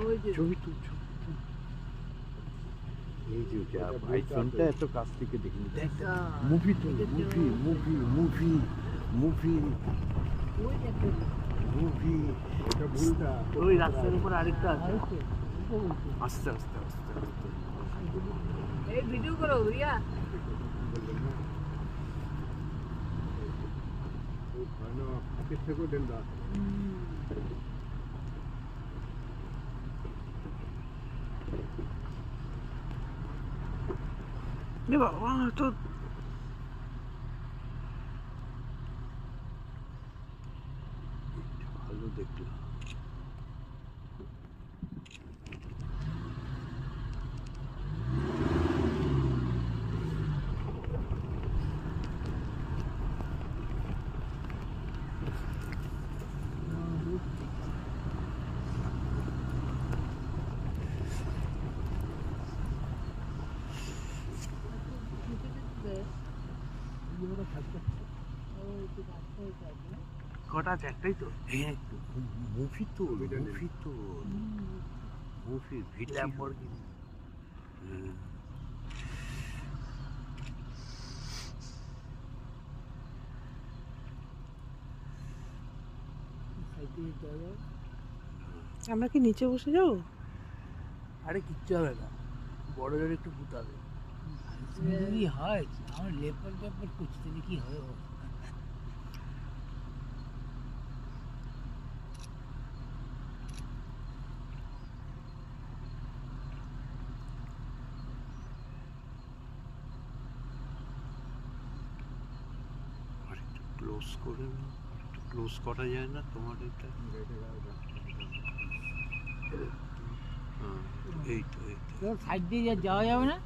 ছবি তুলছো এই যে যা ভাই ফোনটা এত কাছ থেকে দেখিনি দেখ মুভি তো movie movie movie movie movie এটা ভুলটা ওই রাস্তার উপর আরেকটা আছে আস্তে আস্তে আস্তে আস্তে এই ভিডিও করো রিয়া ভালো কিসে কো দেন দা নে বাবা তো ভালো দেখলাম কটা আছে একটাই তো হ্যাঁ মুভি তো মুভি তো মুভি ভিডিও ল্যাম্বরগিনি আমরা কি নিচে বসে যাবো? আরে কিচ্ছু হবে না বড় জোর একটু গুতাবে কি হয় আমার লেপার পেপার কুচতে কি হয় ক্লোজ করে একটু ক্লোজ করা যায় না তোমার এটা এই তো সাইড দিয়ে যাওয়া যাবে না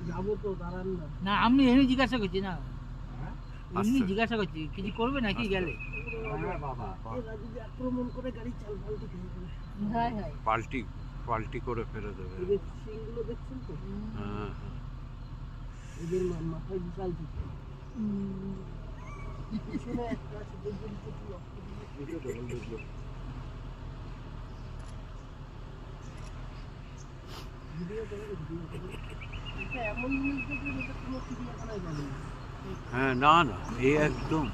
যাবো তো দাঁড়ান না আমি এমনি জিজ্ঞাসা করছি না এমনি জিজ্ঞাসা করছি কিছু করবে নাকি গেলে বাবা যদি আক্রমণ করে গাড়ি চাল পাল্টি হ্যাঁ হ্যাঁ পাল্টি পাল্টি করে ফেলে দেবে সিংগুলো দেখছেন তো হ্যাঁ এদের মাথায় বিশাল কিছু পিছনে একটা আছে দেখবেন হ্যাঁ না না এই একদম